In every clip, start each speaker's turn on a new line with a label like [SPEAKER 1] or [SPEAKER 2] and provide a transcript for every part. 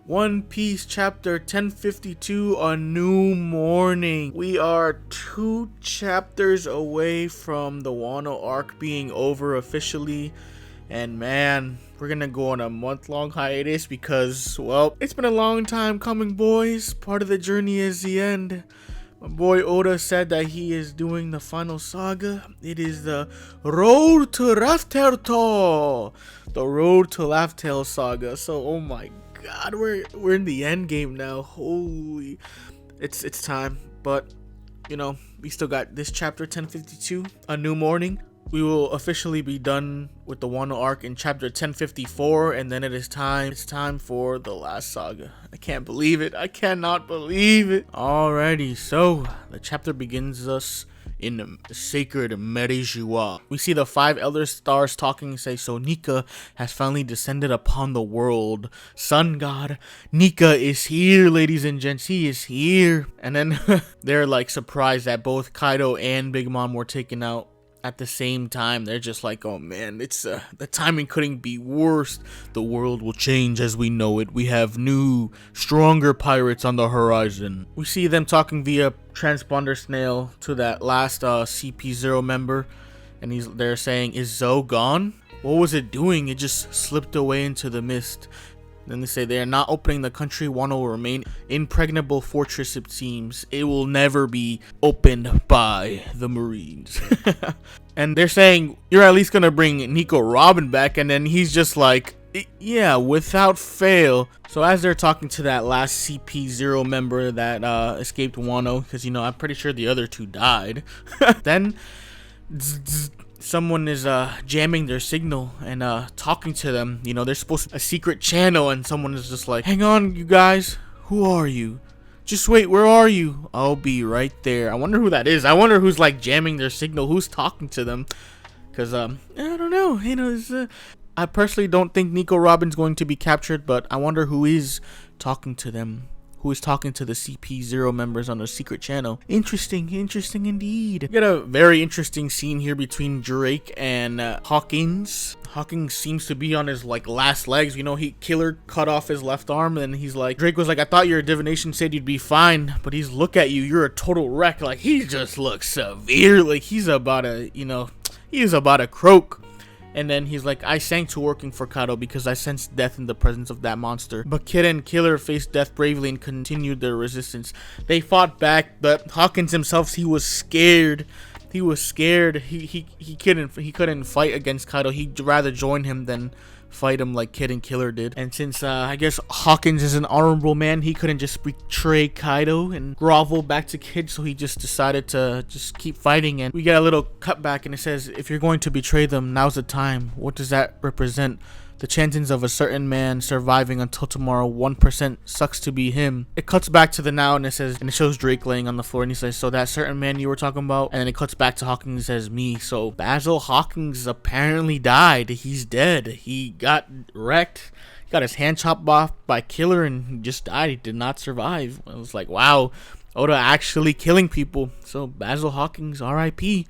[SPEAKER 1] One Piece chapter 1052, A New Morning. We are 2 chapters away from the Wano arc being over officially. And man, we're gonna go on a month-long hiatus because, well, it's been a long time coming, boys. Part of the journey is the end. My boy Oda said that he is doing the final saga. It is the Road to Raftelto. The Road to Raftel saga. So, oh my god, we're in the end game now. Holy, it's time. But you know, we still got this chapter 1052, A New Morning. We will officially be done with the Wano arc in chapter 1054, and then it's time for the last saga. I can't believe it. I cannot believe it. Alrighty, so the chapter begins us in the sacred Merijua. We see the 5 elder stars talking and say, so Nika has finally descended upon the world. Sun god, Nika is here, ladies and gents. He is here. And then they're like surprised that both Kaido and Big Mom were taken out at the same time. They're just like, oh man, it's the timing couldn't be worse. The world will change as we know it. We have new, stronger pirates on the horizon. We see them talking via transponder snail to that last CP0 member, and they're saying, is Zoe gone? What was it doing? It just slipped away into the mist. Then they say they are not opening the country. Wano will remain impregnable fortress, it seems. It will never be opened by the Marines. And they're saying, you're at least gonna bring Nico Robin back. And then he's just like, yeah, without fail. So as they're talking to that last CP0 member that escaped Wano, because, you know, I'm pretty sure the other 2 died. Then someone is jamming their signal and talking to them. You know, they're supposed to a secret channel, and someone is just like, hang on, you guys, who are you? Just wait, where are you? I'll be right there. I wonder who that is. I wonder who's like jamming their signal, who's talking to them, because I don't know, you know, I personally don't think Nico Robin's going to be captured, but I wonder who is talking to them. Who is talking to the CP0 members on a secret channel. Interesting indeed. We got a very interesting scene here between Drake and Hawkins. Hawkins seems to be on his like last legs. You know, Killer cut off his left arm, and he's like, Drake was like, I thought your divination said you'd be fine, but he's look at you, you're a total wreck. Like, he just looks severe. Like, he's about to, you know, he's about to croak. And then he's like, I sank to working for Kaido because I sensed death in the presence of that monster. But Kid and Killer faced death bravely and continued their resistance. They fought back, but Hawkins himself, he was scared. He was scared. He couldn't fight against Kaido. He'd rather join him than fight him like Kid and Killer did. And since I guess Hawkins is an honorable man, he couldn't just betray Kaido and grovel back to Kid, so he just decided to just keep fighting. And we get a little cutback, and it says, if you're going to betray them, now's the time. What does that represent? The chances of a certain man surviving until tomorrow, 1% sucks to be him. It cuts back to the now, and it says, and it shows Drake laying on the floor, and he says, so that certain man you were talking about? And then it cuts back to Hawkins and says, me. So Basil Hawkins apparently died. He's dead. He got wrecked. He got his hand chopped off by Killer, and he just died. He did not survive. I was like, wow, Oda actually killing people. So Basil Hawkins, R.I.P.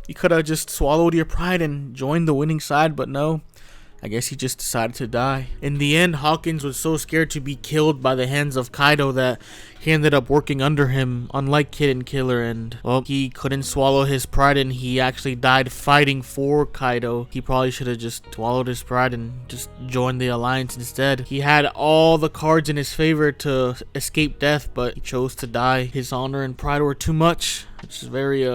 [SPEAKER 1] You could have just swallowed your pride and joined the winning side, but no. I guess he just decided to die. In the end, Hawkins was so scared to be killed by the hands of Kaido that he ended up working under him, unlike Kid and Killer, and, well, he couldn't swallow his pride and he actually died fighting for Kaido. He probably should have just swallowed his pride and just joined the alliance instead. He had all the cards in his favor to escape death, but he chose to die. His honor and pride were too much. Which is very,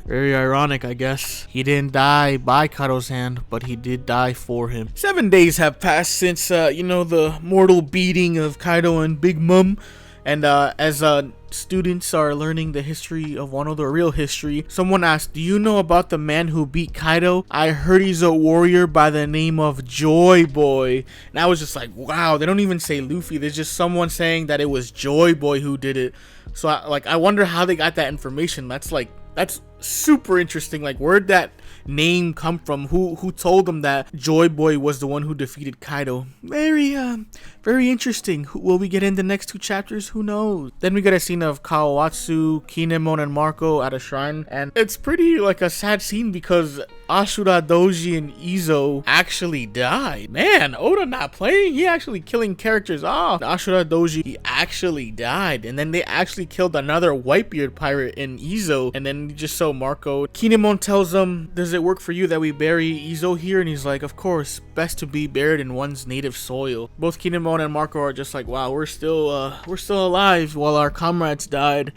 [SPEAKER 1] very ironic, I guess. He didn't die by Kaido's hand, but he did die for him. 7 days have passed since, you know, the mortal beating of Kaido and Big Mom. And as students are learning the history of Wano, the real history, someone asked, do you know about the man who beat Kaido? I heard he's a warrior by the name of Joy Boy. And I was just like, wow, they don't even say Luffy. There's just someone saying that it was Joy Boy who did it. So I wonder how they got that information. That's super interesting. Like, where'd that name come from? Who told them that Joy Boy was the one who defeated Kaido? Very interesting. Will we get in the next 2 chapters? Who knows? Then we get a scene of Kawatsu, Kinemon, and Marco at a shrine, and it's pretty like a sad scene because Ashura Doji and Izo actually died. Man, Oda not playing. He actually killing characters off. Ashura Doji, he actually died, and then they actually killed another Whitebeard pirate in Izo, and then you just saw Marco. Kinemon tells him, "Does it work for you that we bury Izo here?" And he's like, "Of course, best to be buried in one's native soil." Both Kinemon and Marco are just like, wow, we're still alive while our comrades died.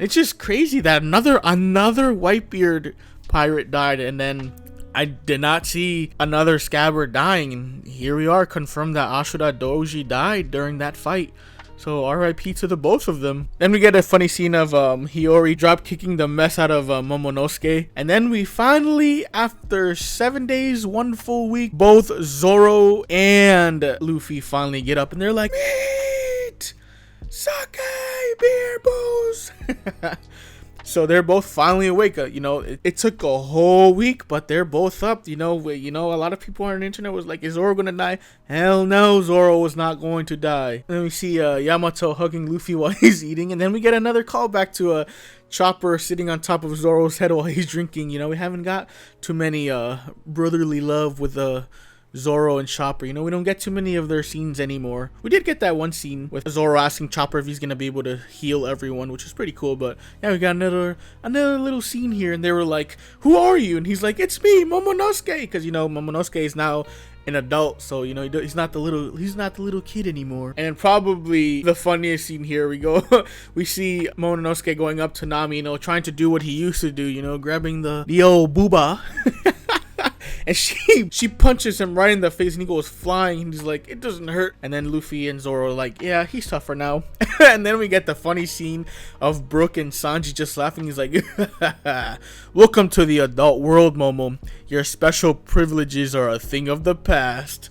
[SPEAKER 1] It's just crazy that another Whitebeard pirate died, and then I did not see another Scabbard dying, and here we are, confirmed that Ashura Doji died during that fight. So RIP to the both of them. Then we get a funny scene of Hiyori drop kicking the mess out of Momonosuke. And then we finally, after 7 days, 1 full week, both Zoro and Luffy finally get up and they're like, "Meat! Sake! Beer booze!" So they're both finally awake. It took a whole week, but they're both up. A lot of people on the internet was like, "Is Zoro gonna die?" Hell no, Zoro was not going to die. Then we see Yamato hugging Luffy while he's eating, and then we get another callback to Chopper sitting on top of Zoro's head while he's drinking. We haven't got too many brotherly love with Zoro and Chopper. We don't get too many of their scenes anymore. We did get that one scene with Zoro asking Chopper if he's gonna be able to heal everyone, which is pretty cool. But yeah, we got another little scene here, and they were like, "Who are you?" And he's like, "It's me, Momonosuke," because Momonosuke is now an adult, so he's not the little kid anymore. And probably the funniest scene here, we see Momonosuke going up to Nami, trying to do what he used to do, grabbing the old booba. And she punches him right in the face, and he goes flying, and he's like, "It doesn't hurt." And then Luffy and Zoro are like, "Yeah, he's tougher now." And then we get the funny scene of Brook and Sanji just laughing. He's like, "Welcome to the adult world, Momo. Your special privileges are a thing of the past."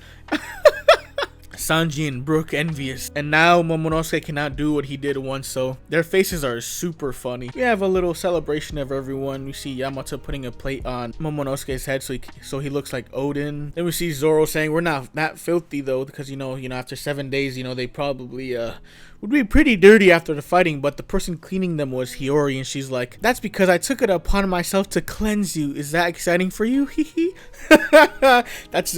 [SPEAKER 1] Sanji and Brook envious, and now Momonosuke cannot do what he did once, so their faces are super funny. We have a little celebration of everyone. We see Yamato putting a plate on Momonosuke's head so he looks like Odin. Then we see Zoro saying, "We're not that filthy though," because after 7 days, they probably would be pretty dirty after the fighting, but the person cleaning them was Hiyori, and she's like, "That's because I took it upon myself to cleanse you. Is that exciting for you?" That's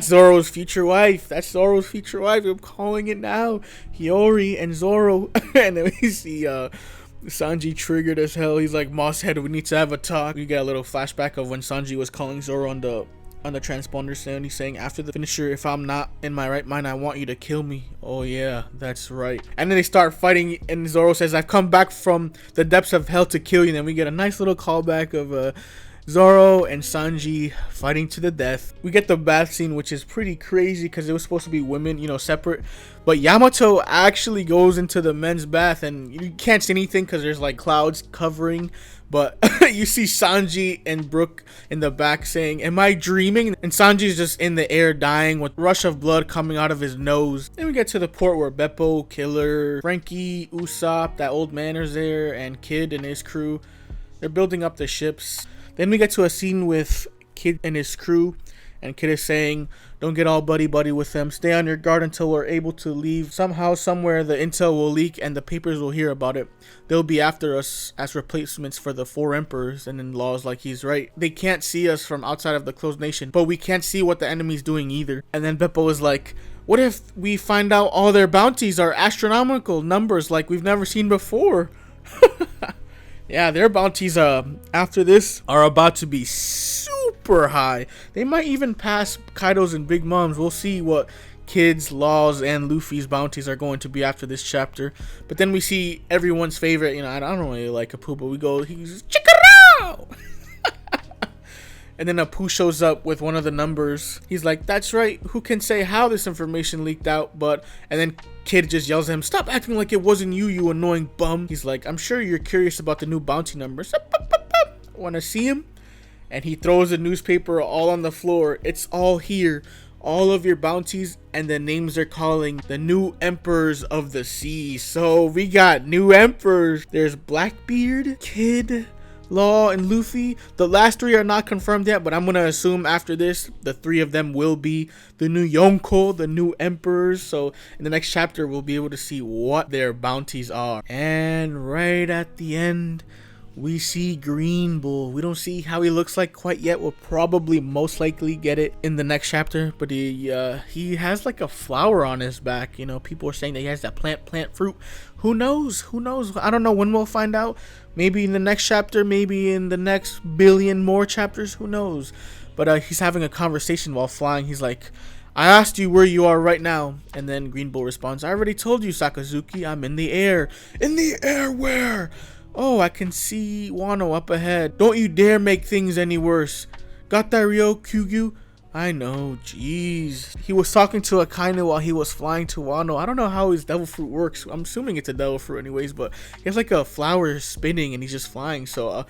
[SPEAKER 1] Zoro's future wife. I'm calling it now. Hiyori and Zoro. And then we see Sanji triggered as hell. He's like, "Mosshead, we need to have a talk." We get a little flashback of when Sanji was calling Zoro on the transponder sound. He's saying, "After the finisher, if I'm not in my right mind, I want you to kill me." Oh yeah, that's right. And then they start fighting, and Zoro says, "I've come back from the depths of hell to kill you." And then we get a nice little callback of Zoro and Sanji fighting to the death. We get the bath scene, which is pretty crazy because it was supposed to be women, separate. But Yamato actually goes into the men's bath, and you can't see anything because there's like clouds covering. But you see Sanji and Brook in the back saying, "Am I dreaming?" And Sanji's just in the air dying with a rush of blood coming out of his nose. Then we get to the port where Beppo, Killer, Frankie, Usopp, that old man is there, and Kid and his crew. They're building up the ships. Then we get to a scene with Kid and his crew, and Kid is saying, "Don't get all buddy with them. Stay on your guard until we're able to leave. Somehow, somewhere, the intel will leak and the papers will hear about it. They'll be after us as replacements for the 4 emperors." And then Law's like, he's right. They can't see us from outside of the closed nation, but we can't see what the enemy's doing either. And then Beppo is like, "What if we find out all their bounties are astronomical numbers like we've never seen before?" Yeah, their bounties after this are about to be super high. They might even pass Kaido's and Big Mom's. We'll see what Kid's, Law's, and Luffy's bounties are going to be after this chapter. But then we see everyone's favorite, I don't really like Apu, but he's Chikaro! And then Apu shows up with one of the numbers. He's like, "That's right, who can say how this information leaked out?" And then Kid just yells at him, "Stop acting like it wasn't you, you annoying bum." He's like, "I'm sure you're curious about the new bounty numbers. Wanna see him?" And he throws the newspaper all on the floor. It's all here. All of your bounties and the names they're calling the new emperors of the sea. So we got new emperors. There's Blackbeard, Kid, Law, and Luffy. The last 3 are not confirmed yet, but I'm gonna assume after this, the 3 of them will be the new Yonko, the new emperors. So in the next chapter, we'll be able to see what their bounties are. And right at the end, we see Green Bull. We don't see how he looks like quite yet. We'll probably most likely get it in the next chapter. But he has like a flower on his back. You know, people are saying that he has that plant fruit. Who knows? Who knows? I don't know when we'll find out. Maybe in the next chapter. Maybe in the next billion more chapters. Who knows? But he's having a conversation while flying. He's like, I asked you where you are right now. And then Green Bull responds, I already told you, Sakazuki. I'm in the air. In the air where? Oh, I can see Wano up ahead. Don't you dare make things any worse. Got that, Ryo Kyugyu? I know, jeez. He was talking to Akainu while he was flying to Wano. I don't know how his devil fruit works. I'm assuming it's a devil fruit anyways, but he has like a flower spinning and he's just flying. So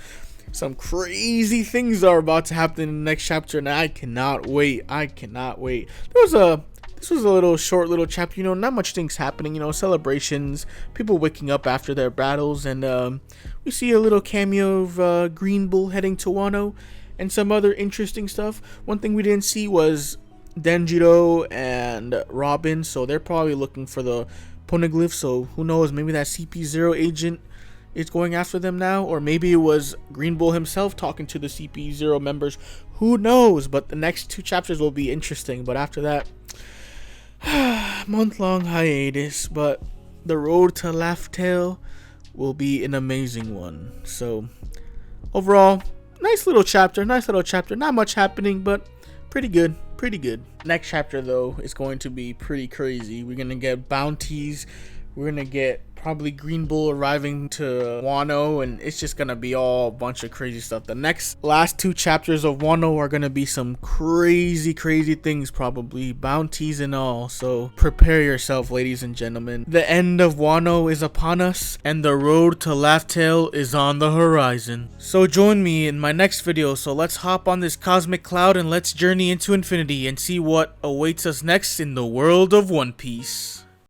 [SPEAKER 1] some crazy things are about to happen in the next chapter, and I cannot wait. I cannot wait. This was a little short little chapter, you know, not much things happening, you know, celebrations, people waking up after their battles, and we see a little cameo of Green Bull heading to Wano, and some other interesting stuff. One thing we didn't see was Denjiro and Robin, so they're probably looking for the poneglyph, so who knows, maybe that CP0 agent is going after them now, or maybe it was Green Bull himself talking to the CP0 members, who knows, but the next 2 chapters will be interesting, but after that, month-long hiatus, but the road to Laugh Tale will be an amazing one. So overall, nice little chapter, not much happening, but pretty good. Next chapter though is going to be pretty crazy. We're gonna get bounties, we're gonna get probably Green Bull arriving to Wano, and it's just gonna be all a bunch of crazy stuff. The last 2 chapters of Wano are gonna be some crazy things, probably bounties and all, so prepare yourself, ladies and gentlemen. The end of Wano is upon us, and the road to Laugh Tale is on the horizon. So join me in my next video. So let's hop on this cosmic cloud and let's journey into infinity and see what awaits us next in the world of One Piece.